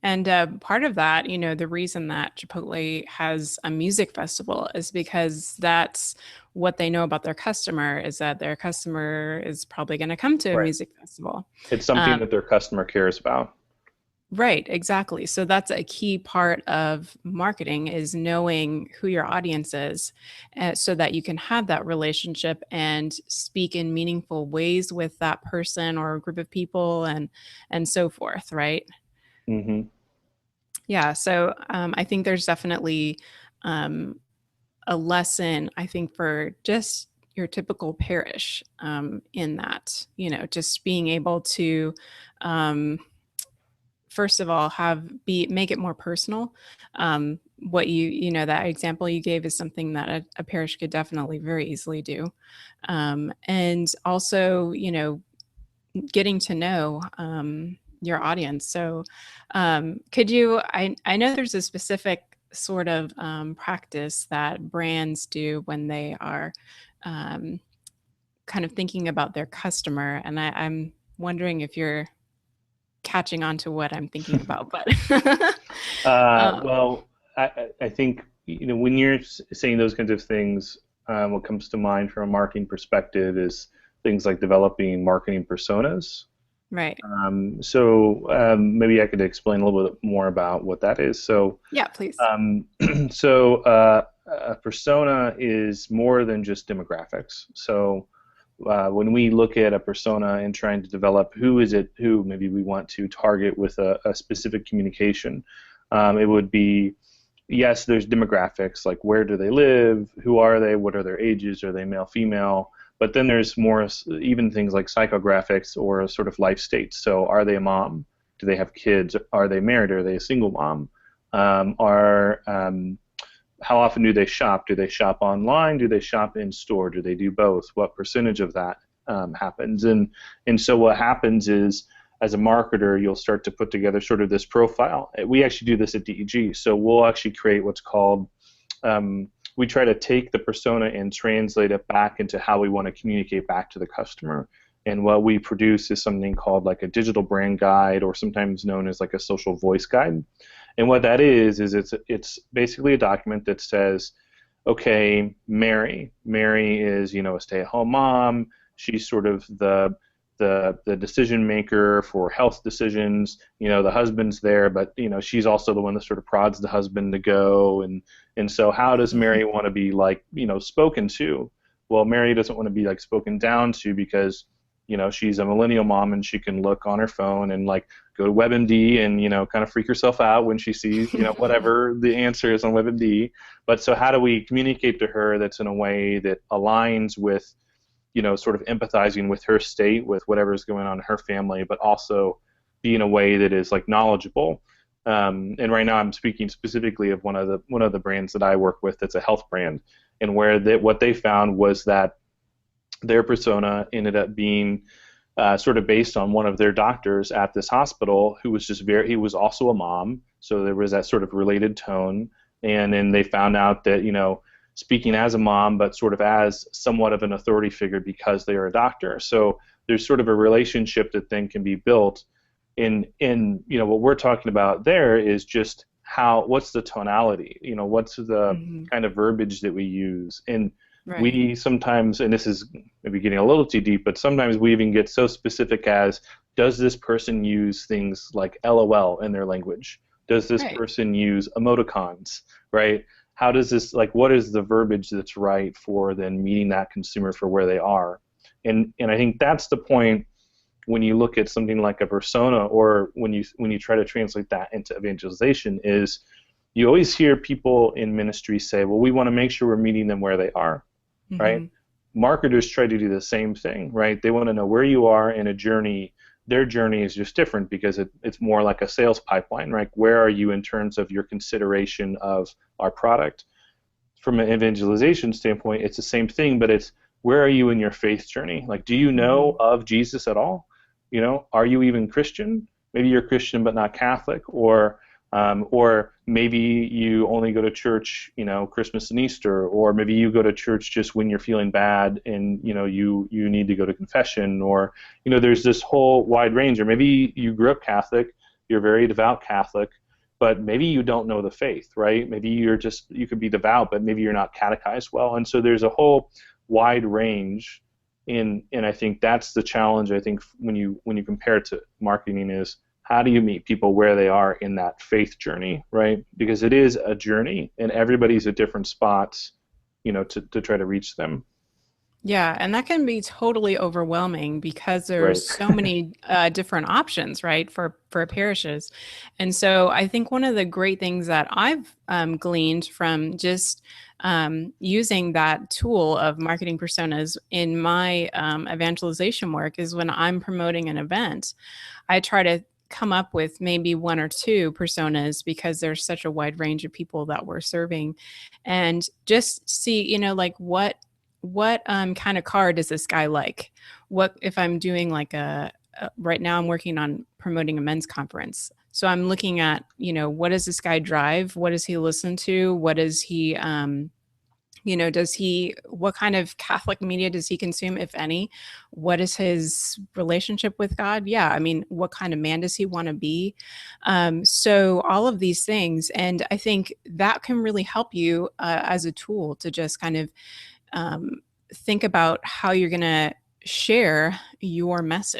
And part of that, the reason that Chipotle has a music festival is because that's what they know about their customer is that their customer is probably going to come to a Right. music festival. It's something Um, that their customer cares about. right, exactly. So that's a key part of marketing is knowing who your audience is, so that you can have that relationship and speak in meaningful ways with that person or a group of people and so forth, right? Hmm. Yeah, so I think there's definitely um, a lesson, I think, for just your typical parish in that, just being able to, um, first of all, make it more personal. What that example you gave is something that a parish could definitely very easily do. And also, getting to know your audience. So, could you? I know there's a specific sort of practice that brands do when they are um, kind of thinking about their customer, and I'm wondering if you're catching on to what I'm thinking about. But um, Well, I think when you're saying those kinds of things, what comes to mind from a marketing perspective is things like developing marketing personas. right? Maybe I could explain a little bit more about what that is. Yeah, please. Um, a persona is more than just demographics. When we look at a persona and trying to develop who is it who maybe we want to target with a specific communication, it would be yes, there's demographics like where do they live, who are they, what are their ages, are they male, female, but then there's more even things like psychographics or sort of life states. So are they a mom? Do they have kids? Are they married? Are they a single mom? Are How often do they shop? Do they shop online? Do they shop in store? Do they do both? What percentage of that happens? And so what happens is, as a marketer, you'll start to put together sort of this profile. We actually do this at DEG. So we'll actually create what's called we try to take the persona and translate it back into how we want to communicate back to the customer. And what we produce is something called like a digital brand guide, or sometimes known as like a social voice guide. And what that is it's basically a document that says, okay, Mary is a stay-at-home mom. She's sort of the decision maker for health decisions. The husband's there, but she's also the one that sort of prods the husband to go. And so how does Mary want to be like spoken to? Well, Mary doesn't want to be like spoken down to because she's a millennial mom and she can look on her phone and like go to WebMD and kind of freak herself out when she sees whatever the answer is on WebMD. But so how do we communicate to her that's in a way that aligns with sort of empathizing with her state, with whatever's going on in her family, but also be in a way that is like knowledgeable. And right now, I'm speaking specifically of one of the brands that I work with. That's a health brand, and what they found was that their persona ended up being sort of based on one of their doctors at this hospital, who was he was also a mom, so there was that sort of related tone. And then they found out that speaking as a mom, but sort of as somewhat of an authority figure because they are a doctor. So there's sort of a relationship that then can be built. In what we're talking about there is just what's the tonality, what's the Mhm. kind of verbiage that we use. And Right. we sometimes, and this is maybe getting a little too deep, but sometimes we even get so specific as, does this person use things like LOL in their language? Does this Right. person use emoticons, right? How does this, like, what is the verbiage that's right for then meeting that consumer for where they are? And I think that's the point when you look at something like a persona, or when you try to translate that into evangelization, is you always hear people in ministry say, well, we want to make sure we're meeting them where they are, right? Mhm. Marketers try to do the same thing, right? They want to know where you are in a journey. Their journey is just different because it's more like a sales pipeline, right? Where are you in terms of your consideration of our product? From an evangelization standpoint, it's the same thing, but it's where are you in your faith journey? Like, do you know Mhm. of Jesus at all? Are you even Christian? Maybe you're Christian but not Catholic, or maybe you only go to church, Christmas and Easter, or maybe you go to church just when you're feeling bad and you need to go to confession, or there's this whole wide range, or maybe you grew up Catholic you're a very devout Catholic, but maybe you don't know the faith, right? Maybe you could be devout, but maybe you're not catechized well. And so there's a whole wide range and I think that's the challenge. I think when you compare it to marketing is how do you meet people where they are in that faith journey, right? Because it is a journey, and everybody's at different spots, to try to reach them, Yeah, and that can be totally overwhelming because there's right? so many different options, right, for parishes. And so I think one of the great things that I've gleaned from just using that tool of marketing personas in my evangelization work is when I'm promoting an event, I try to come up with maybe one or two personas because there's such a wide range of people that we're serving, and just see, like what kind of car does this guy like? What if I'm doing like right now I'm working on promoting a men's conference. So I'm looking at, what does this guy drive? What does he listen to? What does he what kind of Catholic media does he consume, if any? What is his relationship with God? Yeah, I mean, what kind of man does he want to be? So all of these things, and I think that can really help you as a tool to just kind of um, think about how you're going to share your message.